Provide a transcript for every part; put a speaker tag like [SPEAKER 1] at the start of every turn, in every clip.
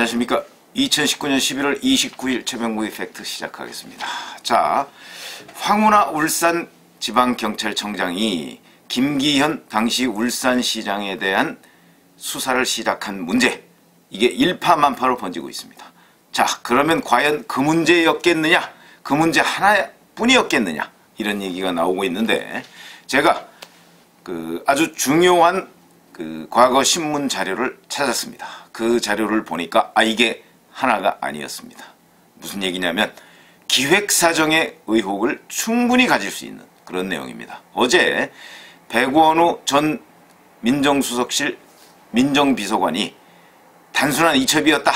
[SPEAKER 1] 안녕하십니까. 2019년 11월 29일 최병국의 팩트 시작하겠습니다. 자, 황운하 울산지방경찰청장이 김기현 당시 울산시장에 대한 수사를 시작한 문제, 이게 일파만파로 번지고 있습니다. 자, 그러면 과연 그 문제였겠느냐, 그 문제 하나뿐이었겠느냐, 이런 얘기가 나오고 있는데, 제가 아주 중요한 과거 신문 자료를 찾았습니다. 그 자료를 보니까 이게 하나가 아니었습니다. 무슨 얘기냐면 기획사정의 의혹을 충분히 가질 수 있는 그런 내용입니다. 어제 백원우 전 민정수석실 민정비서관이 단순한 이첩이었다,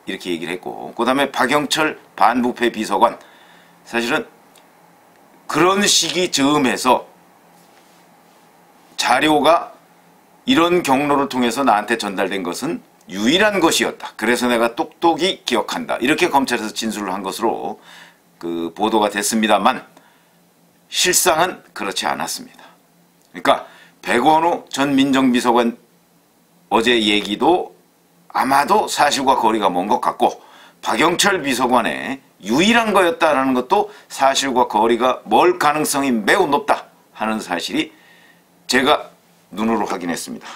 [SPEAKER 1] 이렇게 얘기를 했고, 그 다음에 박영철 반부패 비서관, 사실은 그런 시기 즈음해서 자료가 이런 경로를 통해서 나한테 전달된 것은 유일한 것이었다. 그래서 내가 똑똑히 기억한다. 이렇게 검찰에서 진술을 한 것으로 보도가 됐습니다만 실상은 그렇지 않았습니다. 그러니까 백원우 전 민정비서관 어제 얘기도 아마도 사실과 거리가 먼 것 같고, 박영철 비서관의 유일한 거였다라는 것도 사실과 거리가 멀 가능성이 매우 높다 하는 사실이 제가 눈으로 확인했습니다.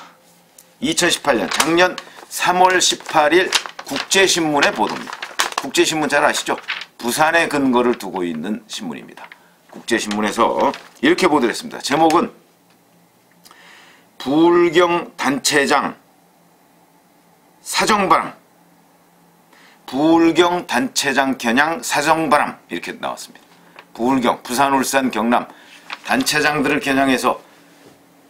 [SPEAKER 1] 2018년 작년 3월 18일 국제신문의 보도입니다. 국제신문 잘 아시죠? 부산에 근거를 두고 있는 신문입니다. 국제신문에서 이렇게 보도를 했습니다. 제목은 부울경 단체장 사정바람, 부울경 단체장 겨냥 사정바람, 이렇게 나왔습니다. 부울경, 부산, 울산, 경남 단체장들을 겨냥해서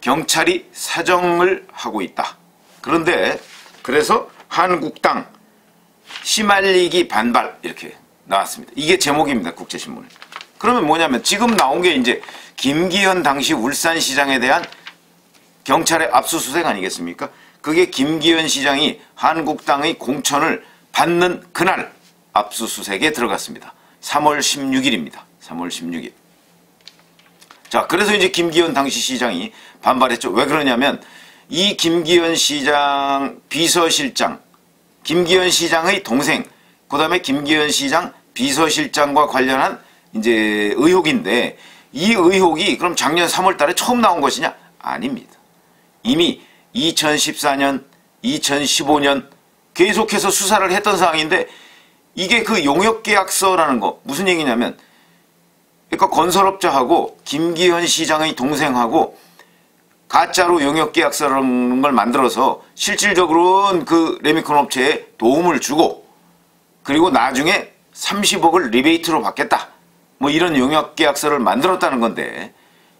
[SPEAKER 1] 경찰이 사정을 하고 있다. 그런데 그래서 한국당 시말리기 반발, 이렇게 나왔습니다. 이게 제목입니다. 국제신문에. 그러면 뭐냐면 지금 나온 게 이제 김기현 당시 울산시장에 대한 경찰의 압수수색 아니겠습니까? 그게 김기현 시장이 한국당의 공천을 받는 그날 압수수색에 들어갔습니다. 3월 16일입니다. 3월 16일. 자, 그래서 이제 김기현 당시 시장이 반발했죠. 왜 그러냐면 이 김기현 시장 비서실장, 김기현 시장의 동생, 그 다음에 김기현 시장 비서실장과 관련한 이제 의혹인데, 이 의혹이 그럼 작년 3월 달에 처음 나온 것이냐? 아닙니다. 이미 2014년, 2015년 계속해서 수사를 했던 사항인데, 이게 그 용역계약서라는 거 무슨 얘기냐면, 그러니까 건설업자하고 김기현 시장의 동생하고 가짜로 용역계약서라는 걸 만들어서 실질적으로는 그 레미콘 업체에 도움을 주고, 그리고 나중에 30억을 리베이트로 받겠다, 뭐 이런 용역계약서를 만들었다는 건데,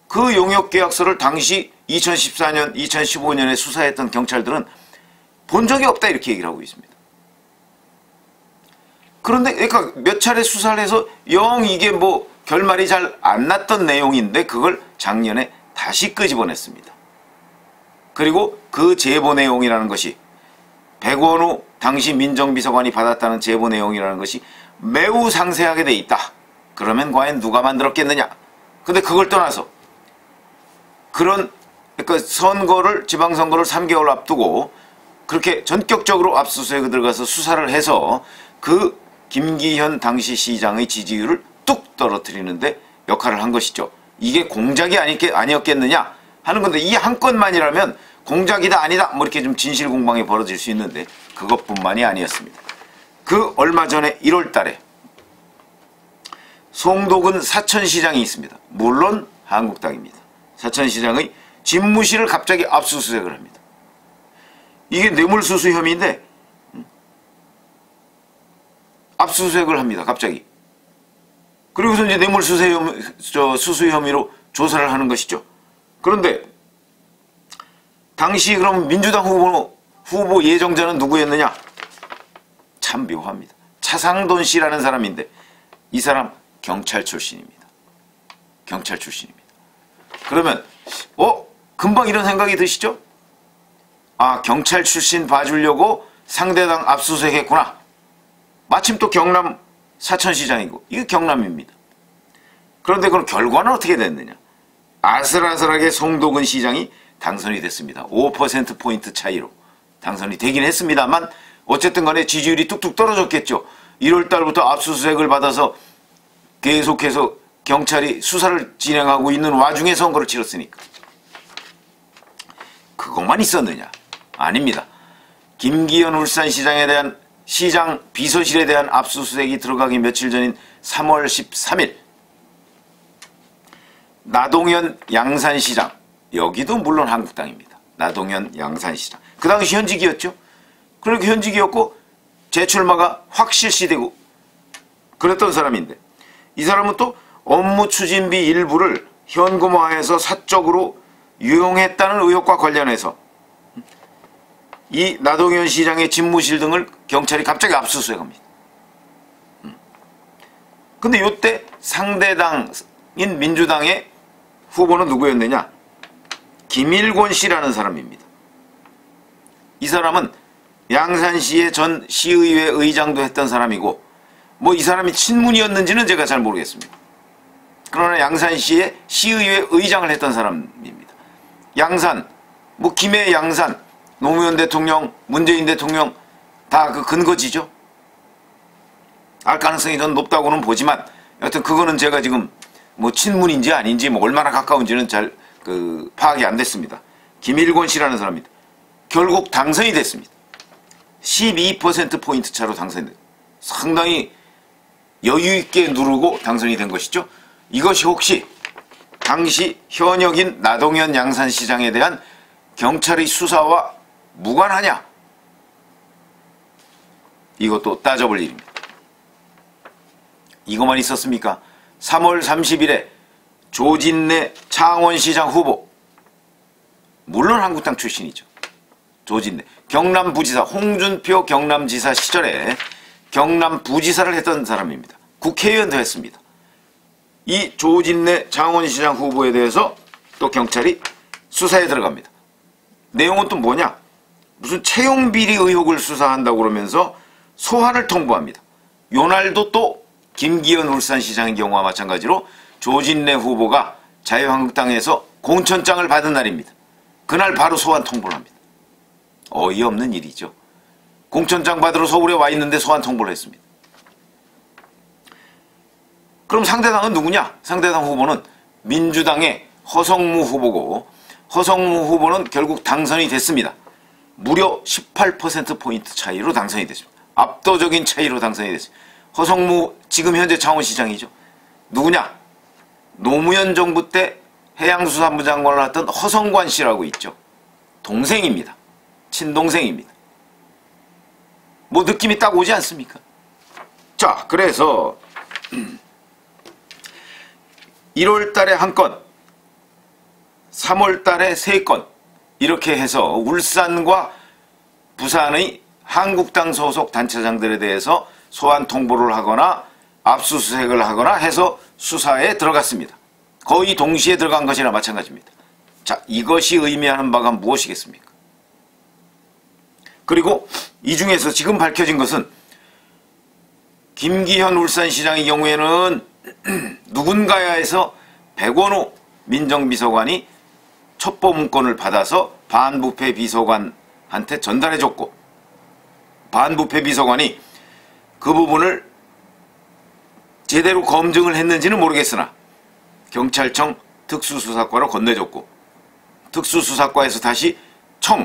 [SPEAKER 1] 그 용역계약서를 당시 2014년, 2015년에 수사했던 경찰들은 본 적이 없다, 이렇게 얘기를 하고 있습니다. 그런데 그러니까 몇 차례 수사를 해서 영 이게 뭐 결말이 잘 안 났던 내용인데 그걸 작년에 다시 끄집어냈습니다. 그리고 그 제보 내용이라는 것이, 백원우 당시 민정비서관이 받았다는 제보 내용이라는 것이 매우 상세하게 돼 있다. 그러면 과연 누가 만들었겠느냐? 근데 그걸 떠나서 그러니까 선거를, 지방선거를 3개월 앞두고 그렇게 전격적으로 압수수색에 들어가서 수사를 해서 그 김기현 당시 시장의 지지율을 뚝 떨어뜨리는데 역할을 한 것이죠. 이게 공작이 아니었겠느냐 하는 건데, 이 한 건만이라면 공작이다 아니다 뭐 이렇게 좀 진실공방이 벌어질 수 있는데 그것뿐만이 아니었습니다. 그 얼마 전에 1월 달에 송도군 사천시장이 있습니다. 물론 한국당입니다. 사천시장의 집무실을 갑자기 압수수색을 합니다. 이게 뇌물수수 혐의인데 압수수색을 합니다. 갑자기. 그리고서 이제 뇌물수수 혐의로 조사를 하는 것이죠. 그런데 당시 그럼 민주당 후보 예정자는 누구였느냐? 참 묘합니다. 차상돈 씨라는 사람인데 이 사람 경찰 출신입니다. 경찰 출신입니다. 그러면 금방 이런 생각이 드시죠? 경찰 출신 봐주려고 상대당 압수수색했구나. 마침 또 경남 사천시장이고, 이거 경남입니다. 그런데 그럼 결과는 어떻게 됐느냐? 아슬아슬하게 송도근 시장이 당선이 됐습니다. 5%포인트 차이로 당선이 되긴 했습니다만 어쨌든 간에 지지율이 뚝뚝 떨어졌겠죠. 1월 달부터 압수수색을 받아서 계속해서 경찰이 수사를 진행하고 있는 와중에 선거를 치렀으니까. 그것만 있었느냐? 아닙니다. 김기현 울산시장에 대한 시장 비서실에 대한 압수수색이 들어가기 며칠 전인 3월 13일 나동현 양산시장, 여기도 물론 한국당입니다. 나동현 양산시장. 그 당시 현직이었죠. 그러니까 현직이었고 재출마가 확 실시되고 그랬던 사람인데, 이 사람은 또 업무 추진비 일부를 현금화해서 사적으로 유용했다는 의혹과 관련해서 이 나동현 시장의 집무실 등을 경찰이 갑자기 압수수색합니다. 근데 이때 상대당인 민주당의 후보는 누구였느냐? 김일권 씨라는 사람입니다. 이 사람은 양산시의 전 시의회 의장도 했던 사람이고, 뭐 이 사람이 친문이었는지는 제가 잘 모르겠습니다. 그러나 양산시의 시의회 의장을 했던 사람입니다. 양산, 뭐 김해 양산, 노무현 대통령, 문재인 대통령 다 그 근거지죠. 알 가능성이 전 높다고는 보지만, 여하튼 그거는 제가 지금 뭐 친문인지 아닌지 뭐 얼마나 가까운지는 잘 파악이 안 됐습니다. 김일권 씨라는 사람입니다. 결국 당선이 됐습니다. 12%포인트 차로 당선이 됐습니다. 상당히 여유있게 누르고 당선이 된 것이죠. 이것이 혹시 당시 현역인 나동현 양산시장에 대한 경찰의 수사와 무관하냐? 이것도 따져볼 일입니다. 이것만 있었습니까? 3월 30일에 조진래 창원시장 후보, 물론 한국당 출신이죠. 조진래, 경남부지사, 홍준표 경남지사 시절에 경남부지사를 했던 사람입니다. 국회의원도 했습니다. 이 조진래 창원시장 후보에 대해서 또 경찰이 수사에 들어갑니다. 내용은 또 뭐냐? 무슨 채용비리 의혹을 수사한다고 그러면서 소환을 통보합니다. 요날도 또 김기현 울산시장의 경우와 마찬가지로 조진래 후보가 자유한국당에서 공천장을 받은 날입니다. 그날 바로 소환 통보를 합니다. 어이없는 일이죠. 공천장 받으러 서울에 와 있는데 소환 통보를 했습니다. 그럼 상대당은 누구냐? 상대당 후보는 민주당의 허성무 후보고, 허성무 후보는 결국 당선이 됐습니다. 무려 18%포인트 차이로 당선이 됐습니다. 압도적인 차이로 당선이 됐습니다. 허성무 지금 현재 창원시장이죠. 누구냐? 노무현 정부 때 해양수산부 장관을 했던 허성관 씨라고 있죠. 동생입니다. 친동생입니다. 뭐 느낌이 딱 오지 않습니까? 자, 그래서 1월 달에 한 건, 3월 달에 3건, 이렇게 해서 울산과 부산의 한국당 소속 단체장들에 대해서 소환 통보를 하거나 압수수색을 하거나 해서 수사에 들어갔습니다. 거의 동시에 들어간 것이나 마찬가지입니다. 자, 이것이 의미하는 바가 무엇이겠습니까? 그리고 이 중에서 지금 밝혀진 것은 김기현 울산시장의 경우에는 누군가야에서 백원호 민정비서관이 첩보 문건을 받아서 반부패 비서관한테 전달해줬고, 반부패 비서관이 그 부분을 제대로 검증을 했는지는 모르겠으나 경찰청 특수수사과로 건네줬고, 특수수사과에서 다시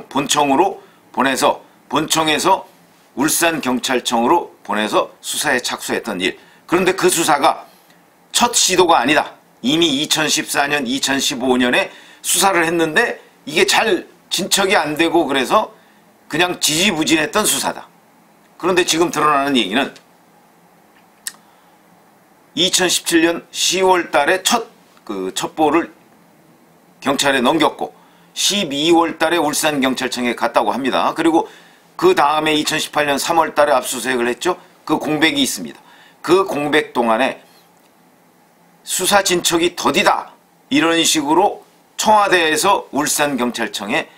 [SPEAKER 1] 본청으로 보내서, 본청에서 울산경찰청으로 보내서 수사에 착수했던 일. 그런데 그 수사가 첫 시도가 아니다. 이미 2014년, 2015년에 수사를 했는데 이게 잘 진척이 안 되고 그래서 그냥 지지부진했던 수사다. 그런데 지금 드러나는 얘기는 2017년 10월 달에 첩보를 경찰에 넘겼고 12월 달에 울산경찰청에 갔다고 합니다. 그리고 그 다음에 2018년 3월 달에 압수수색을 했죠. 그 공백이 있습니다. 그 공백 동안에 수사 진척이 더디다, 이런 식으로 청와대에서 울산경찰청에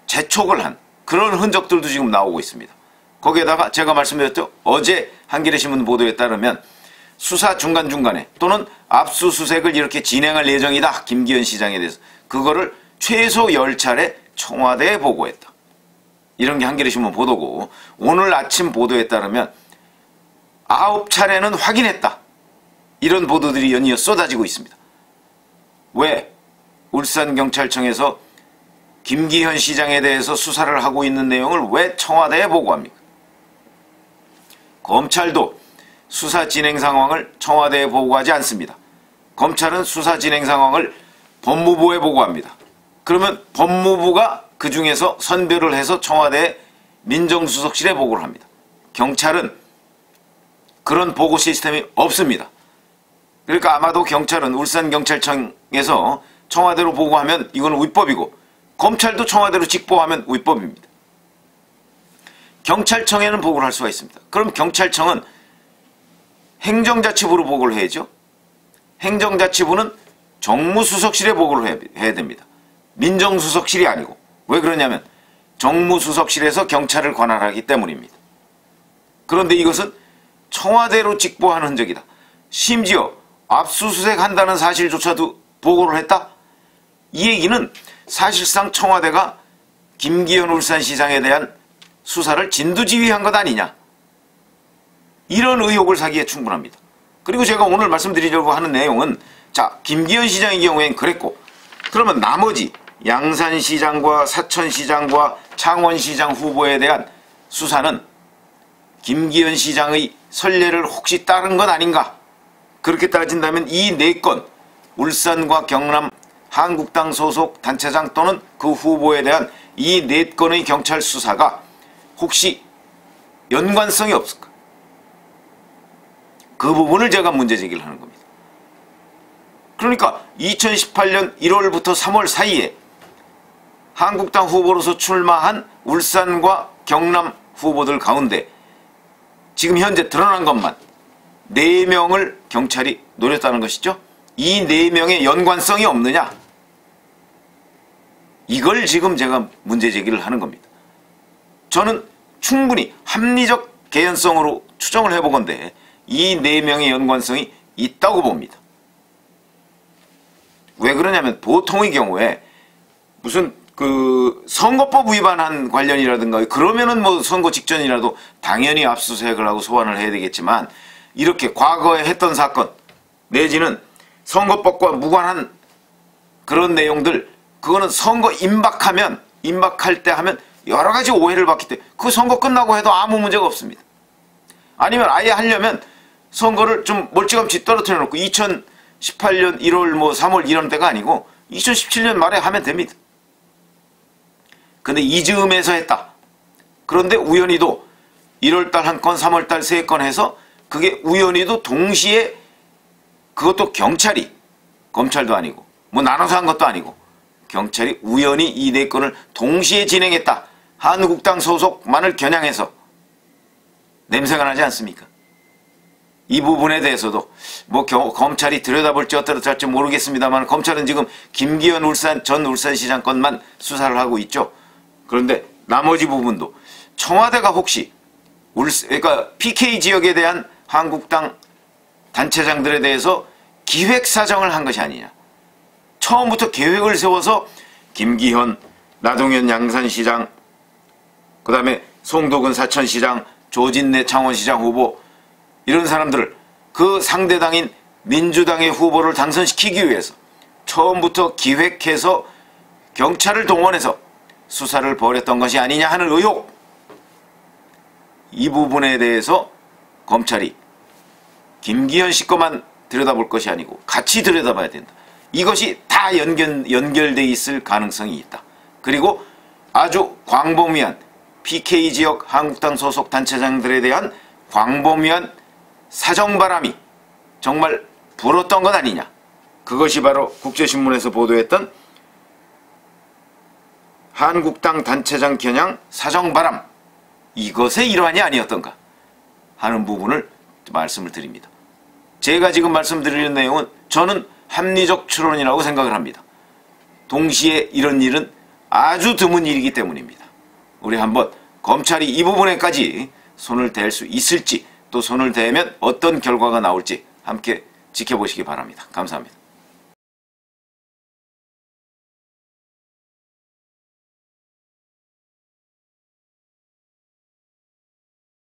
[SPEAKER 1] 재촉을 한 그런 흔적들도 지금 나오고 있습니다. 거기에다가 제가 말씀드렸죠. 어제 한겨레신문 보도에 따르면 수사 중간중간에 또는 압수수색을 이렇게 진행할 예정이다, 김기현 시장에 대해서. 그거를 최소 10차례 청와대에 보고했다. 이런 게 한겨레신문 보도고, 오늘 아침 보도에 따르면 9차례는 확인했다. 이런 보도들이 연이어 쏟아지고 있습니다. 왜 울산경찰청에서 김기현 시장에 대해서 수사를 하고 있는 내용을 왜 청와대에 보고합니까? 검찰도 수사 진행 상황을 청와대에 보고하지 않습니다. 검찰은 수사 진행 상황을 법무부에 보고합니다. 그러면 법무부가 그 중에서 선별을 해서 청와대 민정수석실에 보고를 합니다. 경찰은 그런 보고 시스템이 없습니다. 그러니까 아마도 경찰은 울산경찰청에서 청와대로 보고하면 이건 위법이고, 검찰도 청와대로 직보하면 위법입니다. 경찰청에는 보고를 할 수가 있습니다. 그럼 경찰청은 행정자치부로 보고를 해야죠. 행정자치부는 정무수석실에 보고를 해야 됩니다. 민정수석실이 아니고. 왜 그러냐면 정무수석실에서 경찰을 관할하기 때문입니다. 그런데 이것은 청와대로 직보한 흔적이다. 심지어 압수수색한다는 사실조차도 보고를 했다? 이 얘기는 사실상 청와대가 김기현 울산시장에 대한 수사를 진두지휘한 것 아니냐, 이런 의혹을 사기에 충분합니다. 그리고 제가 오늘 말씀드리려고 하는 내용은, 자, 김기현 시장의 경우엔 그랬고, 그러면 나머지 양산시장과 사천시장과 창원시장 후보에 대한 수사는 김기현 시장의 선례를 혹시 따른 것 아닌가? 그렇게 따진다면 이 4건, 울산과 경남 한국당 소속 단체장 또는 그 후보에 대한 이 4건의 경찰 수사가 혹시 연관성이 없을까? 그 부분을 제가 문제제기를 하는 겁니다. 그러니까 2018년 1월부터 3월 사이에 한국당 후보로서 출마한 울산과 경남 후보들 가운데 지금 현재 드러난 것만 4명을 경찰이 노렸다는 것이죠. 이 4명의 연관성이 없느냐? 이걸 지금 제가 문제제기를 하는 겁니다. 저는 충분히 합리적 개연성으로 추정을 해보건대 이 4명의 연관성이 있다고 봅니다. 왜 그러냐면 보통의 경우에 무슨 그 선거법 위반한 관련이라든가 그러면은 뭐 선거 직전이라도 당연히 압수수색을 하고 소환을 해야 되겠지만, 이렇게 과거에 했던 사건 내지는 선거법과 무관한 그런 내용들, 그거는 선거 임박할 때 하면 여러 가지 오해를 받기 때문에 그 선거 끝나고 해도 아무 문제가 없습니다. 아니면 아예 하려면 선거를 좀 멀찌감치 떨어뜨려 놓고 2018년 1월 뭐 3월 이런 때가 아니고 2017년 말에 하면 됩니다. 근데 이즈음에서 했다. 그런데 우연히도 1월달 한 건, 3월달 3건 해서 그게 우연히도 동시에, 그것도 경찰이, 검찰도 아니고 뭐 나눠서 한 것도 아니고 경찰이 우연히 이 4건을 동시에 진행했다. 한국당 소속만을 겨냥해서 냄새가 나지 않습니까? 이 부분에 대해서도 뭐 검찰이 들여다볼지 어떨지 모르겠습니다만, 검찰은 지금 김기현 전 울산시장 건만 수사를 하고 있죠. 그런데 나머지 부분도 청와대가 혹시 그러니까 PK 지역에 대한 한국당 단체장들에 대해서 기획사정을 한 것이 아니냐. 처음부터 계획을 세워서 김기현, 나동현 양산시장, 그 다음에 송도근 사천시장, 조진래 창원시장 후보, 이런 사람들을 그 상대당인 민주당의 후보를 당선시키기 위해서 처음부터 기획해서 경찰을 동원해서 수사를 벌였던 것이 아니냐 하는 의혹, 이 부분에 대해서 검찰이 김기현 씨 것만 들여다볼 것이 아니고 같이 들여다봐야 된다. 이것이 다 연결돼 있을 가능성이 있다. 그리고 아주 광범위한 PK지역 한국당 소속 단체장들에 대한 광범위한 사정바람이 정말 불었던 것 아니냐. 그것이 바로 국제신문에서 보도했던 한국당 단체장 겨냥 사정바람, 이것의 일환이 아니었던가 하는 부분을 말씀을 드립니다. 제가 지금 말씀드리는 내용은 저는 합리적 추론이라고 생각을 합니다. 동시에 이런 일은 아주 드문 일이기 때문입니다. 우리 한번 검찰이 이 부분에까지 손을 댈 수 있을지, 또 손을 대면 어떤 결과가 나올지 함께 지켜보시기 바랍니다. 감사합니다.